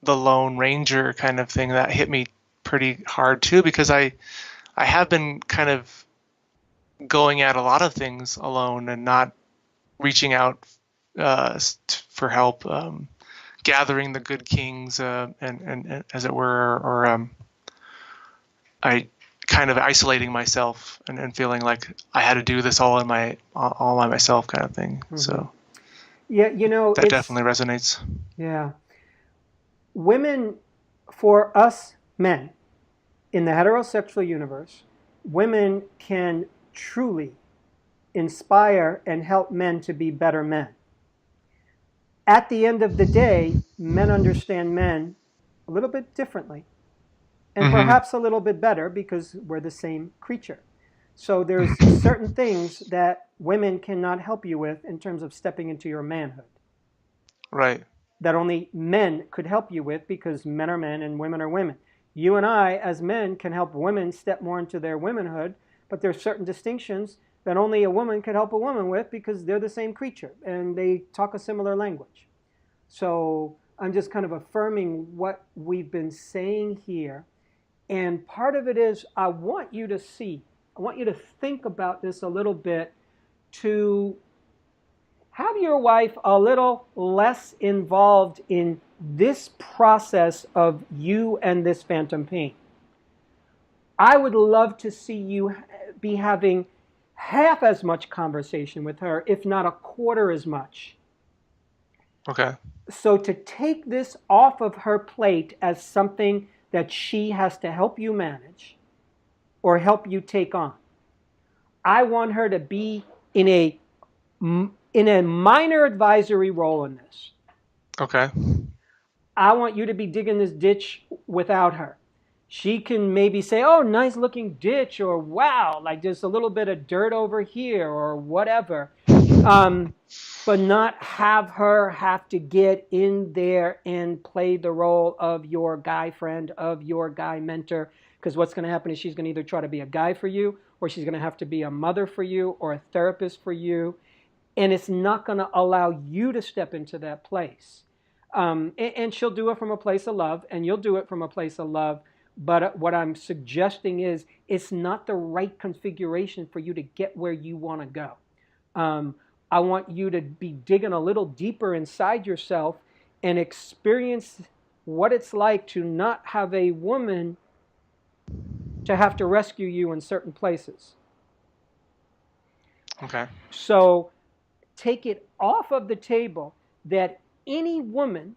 Lone Ranger kind of thing, that hit me pretty hard too, because I have been kind of going at a lot of things alone and not reaching out for help, gathering the good kings, and as it were, or I kind of isolating myself and feeling like I had to do this all by myself, kind of thing. Mm-hmm. So yeah, that definitely resonates. Yeah, women, for us men in the heterosexual universe, women can truly inspire and help men to be better men. At the end of the day, men understand men a little bit differently, and perhaps a little bit better, because we're the same creature. So there's certain things that women cannot help you with in terms of stepping into your manhood. Right. That only men could help you with, because men are men and women are women. You and I, as men, can help women step more into their womanhood, but there's certain distinctions that only a woman could help a woman with, because they're the same creature and they talk a similar language. So I'm just kind of affirming what we've been saying here. And part of it is, I want you to think about this a little bit, to have your wife a little less involved in this process of you and this phantom pain. I would love to see you be having half as much conversation with her, if not a quarter as much. Okay. So to take this off of her plate as something that she has to help you manage or help you take on, I want her to be in a minor advisory role in this. Okay. I want you to be digging this ditch without her. She can maybe say, oh, nice looking ditch, or wow, like there's a little bit of dirt over here, or whatever. But not have her have to get in there and play the role of your guy friend, of your guy mentor. Because what's going to happen is she's going to either try to be a guy for you, or she's going to have to be a mother for you, or a therapist for you. And it's not going to allow you to step into that place. And she'll do it from a place of love, and you'll do it from a place of love. But what I'm suggesting is it's not the right configuration for you to get where you want to go. I want you to be digging a little deeper inside yourself and experience what it's like to not have a woman to have to rescue you in certain places. Okay. So take it off of the table that any woman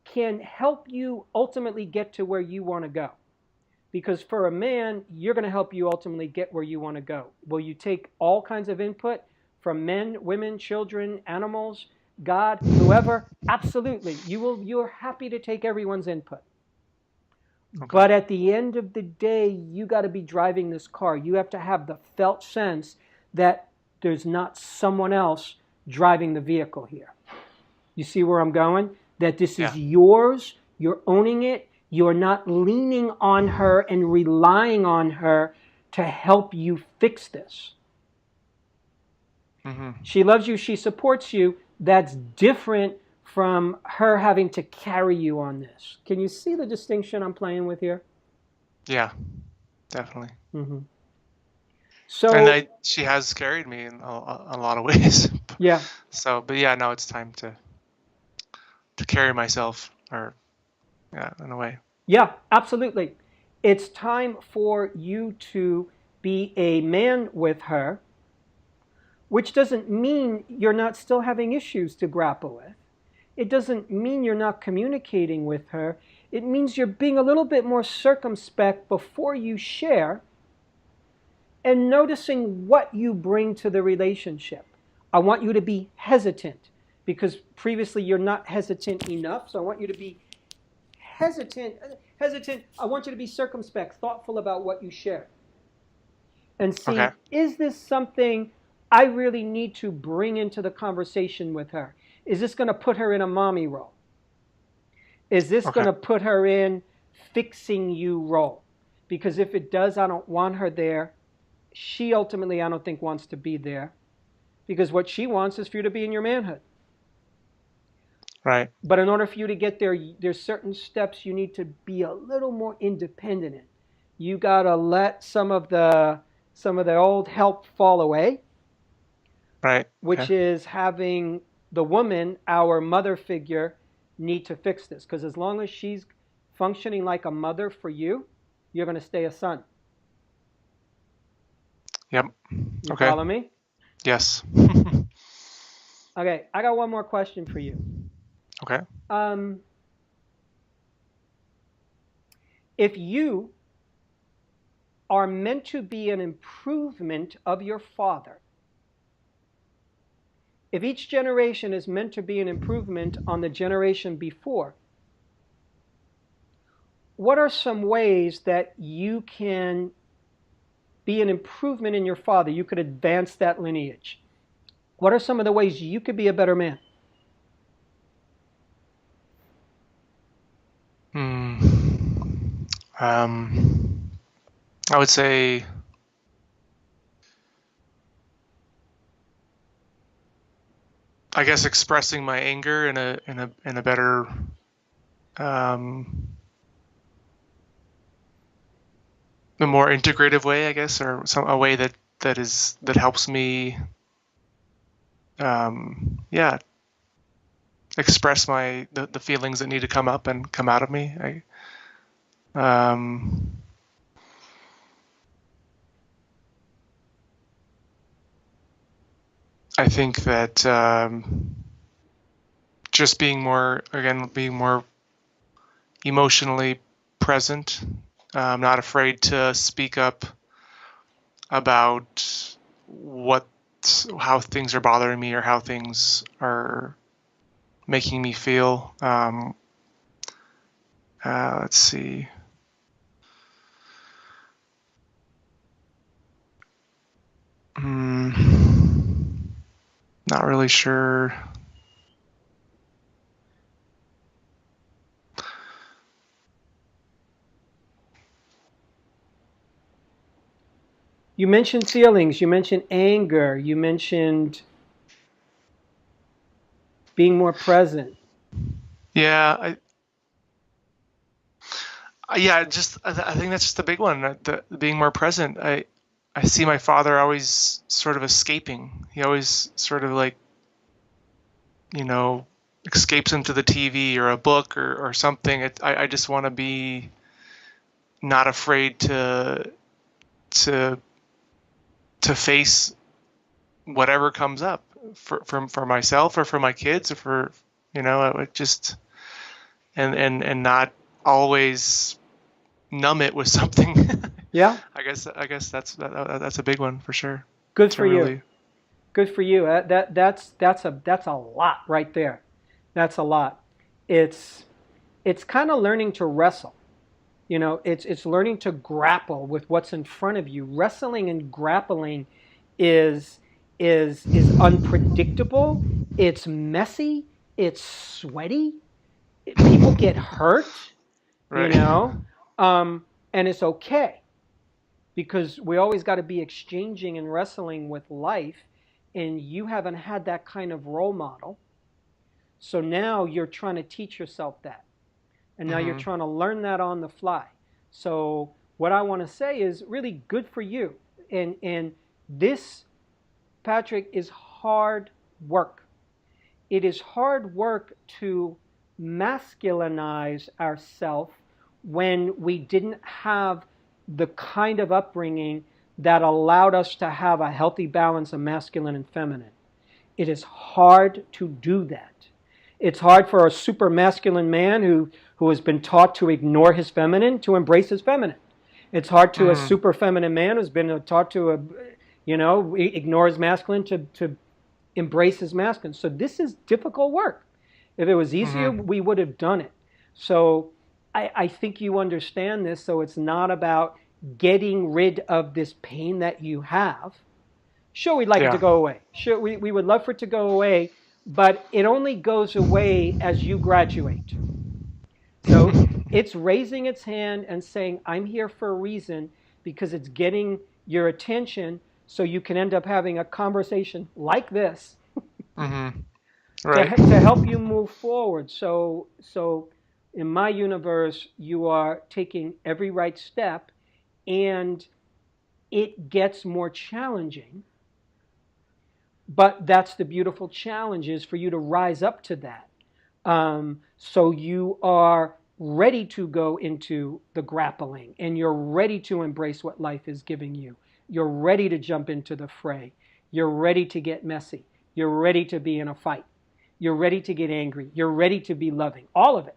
can help you ultimately get to where you want to go. Because for a man, you're going to help you ultimately get where you want to go. Will you take all kinds of input from men, women, children, animals, God, whoever? Absolutely. You're happy to take everyone's input. Okay. But at the end of the day, you got to be driving this car. You have to have the felt sense that there's not someone else driving the vehicle here. You see where I'm going? That this is yours, you're owning it, you're not leaning on her and relying on her to help you fix this. Mm-hmm. She loves you, she supports you. That's different from her having to carry you on this. Can you see the distinction I'm playing with here? Yeah, definitely. Mm-hmm. So, and she has carried me in a lot of ways. Yeah. So, but yeah, now it's time to carry myself, or in a way. Yeah, absolutely. It's time for you to be a man with her, which doesn't mean you're not still having issues to grapple with. It doesn't mean you're not communicating with her. It means you're being a little bit more circumspect before you share and noticing what you bring to the relationship. I want you to be hesitant, because previously you're not hesitant enough, so I want you to be hesitant. I want you to be circumspect, thoughtful about what you share. And see, Is this something I really need to bring into the conversation with her? Is this going to put her in a mommy role? Is this going to put her in fixing you role? Because if it does, I don't want her there. She ultimately, I don't think, wants to be there. Because what she wants is for you to be in your manhood. Right. But in order for you to get there, there's certain steps you need to be a little more independent in. You got to let some of the old help fall away. Right. Which is having the woman, our mother figure, need to fix this. Because as long as she's functioning like a mother for you, you're going to stay a son. Yep. You follow me? Yes. Okay, I got one more question for you. Okay. If you are meant to be an improvement of your father, if each generation is meant to be an improvement on the generation before, what are some ways that you can be an improvement in your father? You could advance that lineage. What are some of the ways you could be a better man? I would say I guess expressing my anger in a better a more integrative way, I guess, or a way that helps me express the feelings that need to come up and come out of me. I think that just being more emotionally present, not afraid to speak up about how things are bothering me or how things are making me feel. Let's see. Not really sure. You mentioned feelings. You mentioned anger. You mentioned being more present. Yeah, I think that's just the big one. The being more present. I see my father always sort of escaping. He always sort of like, escapes into the TV or a book or something. I just want to be not afraid to face whatever comes up for myself or for my kids or for it just and not always numb it with something. Yeah. I guess that's a big one for sure. Good for you. Good for you. That's a lot right there. That's a lot. It's kind of learning to wrestle. It's learning to grapple with what's in front of you. Wrestling and grappling is unpredictable. It's messy. It's sweaty. People get hurt. Right. And it's okay, because we always got to be exchanging and wrestling with life, and you haven't had that kind of role model. So now you're trying to teach yourself that. And now you're trying to learn that on the fly. So what I want to say is really good for you. And this, Patrick, is hard work. It is hard work to masculinize ourselves when we didn't have the kind of upbringing that allowed us to have a healthy balance of masculine and feminine. It is hard to do that. It's hard for a super masculine man who has been taught to ignore his feminine to embrace his feminine. It's hard to a super feminine man who's been taught to, ignore his masculine to embrace his masculine. So this is difficult work. If it was easier, we would have done it. So I think you understand this. So it's not about getting rid of this pain that you have. Sure, we'd like it to go away. Sure, we would love for it to go away, but it only goes away as you graduate. So it's raising its hand and saying, I'm here for a reason, because it's getting your attention so you can end up having a conversation like this Right. to help you move forward. So in my universe, you are taking every right step, and it gets more challenging. But that's the beautiful challenge, is for you to rise up to that. So you are ready to go into the grappling, and you're ready to embrace what life is giving you. You're ready to jump into the fray. You're ready to get messy. You're ready to be in a fight. You're ready to get angry. You're ready to be loving. All of it.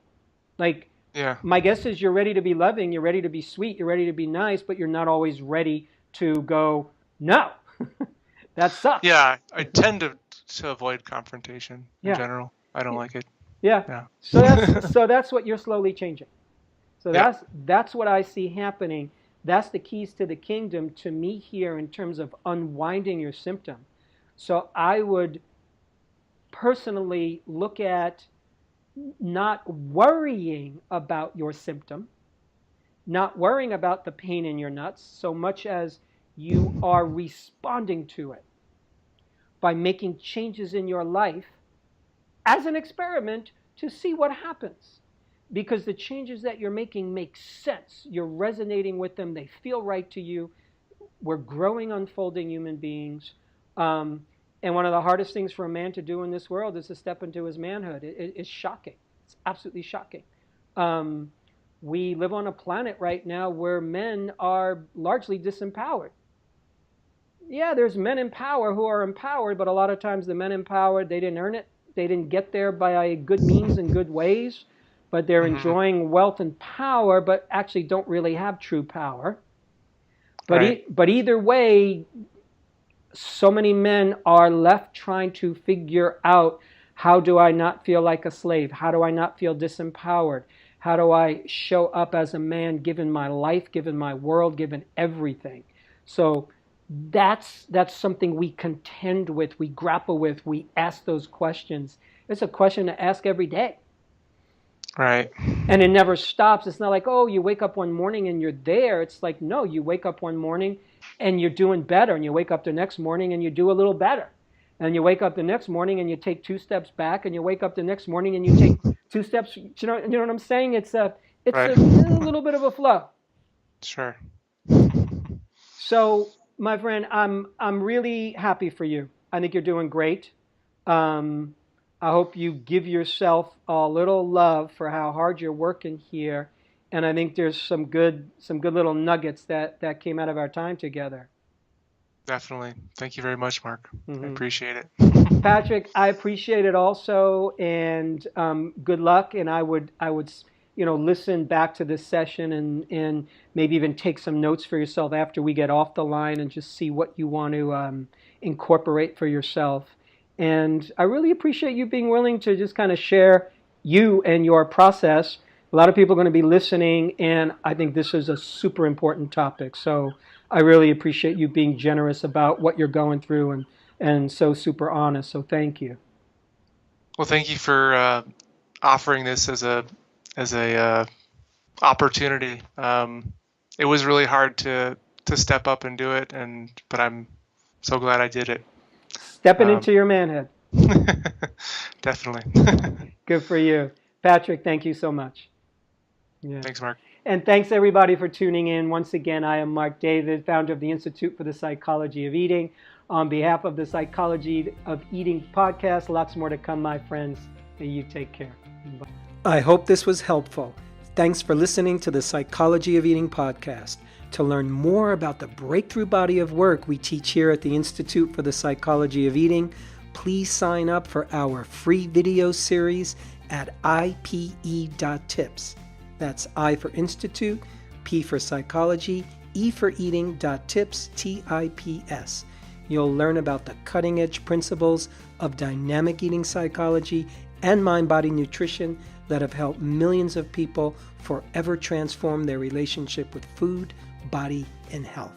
My guess is you're ready to be loving. You're ready to be sweet. You're ready to be nice, but you're not always ready to go, no. That sucks. Yeah, I tend to avoid confrontation in general. I don't like it. Yeah. So that's what you're slowly changing. So that's what I see happening. That's the keys to the kingdom to me here in terms of unwinding your symptom. So I would personally look at not worrying about your symptom, not worrying about the pain in your nuts, so much as you are responding to it by making changes in your life as an experiment to see what happens. Because the changes that you're making make sense. You're resonating with them. They feel right to you. We're growing, unfolding human beings. And one of the hardest things for a man to do in this world is to step into his manhood. It's shocking. It's absolutely shocking. We live on a planet right now where men are largely disempowered. yeah, there's men in power who are empowered, but a lot of times the men in power, they didn't earn it. They didn't get there by good means and good ways, but they're enjoying wealth and power, but actually don't really have true power. But but either way, so many men are left trying to figure out, how do I not feel like a slave? How do I not feel disempowered? How do I show up as a man, given my life, given my world, given everything? So that's something we contend with, we grapple with, we ask those questions. It's a question to ask every day. Right. And it never stops. It's not like, oh, you wake up one morning and you're there. It's like, no, you wake up one morning and you're doing better, and you wake up the next morning and you do a little better. And you wake up the next morning and you take 2 steps back, and you wake up the next morning and you take 2 steps. You know what I'm saying? It's a little bit of a flow. Sure. So, my friend, I'm really happy for you. I think you're doing great. I hope you give yourself a little love for how hard you're working here. And I think there's some good little nuggets that came out of our time together. Definitely. Thank you very much, Mark. I appreciate it. Patrick, I appreciate it also, and good luck. And I would listen back to this session and maybe even take some notes for yourself after we get off the line, and just see what you want to incorporate for yourself. And I really appreciate you being willing to just kind of share you and your process. A lot of people are going to be listening, and I think this is a super important topic. So I really appreciate you being generous about what you're going through, and so super honest. So thank you. Well, thank you for offering this as a opportunity. It was really hard to step up and do it, but I'm so glad I did it. Stepping into your manhood. Definitely. Good for you. Patrick, thank you so much. Yeah. Thanks, Mark. And thanks, everybody, for tuning in. Once again, I am Mark David, founder of the Institute for the Psychology of Eating. On behalf of the Psychology of Eating podcast, lots more to come, my friends. And you take care. Bye. I hope this was helpful. Thanks for listening to the Psychology of Eating podcast. To learn more about the breakthrough body of work we teach here at the Institute for the Psychology of Eating, please sign up for our free video series at ipe.tips. That's I for Institute, P for Psychology, E for Eating.tips, TIPS. You'll learn about the cutting-edge principles of dynamic eating psychology and mind-body nutrition that have helped millions of people forever transform their relationship with food, body, and health.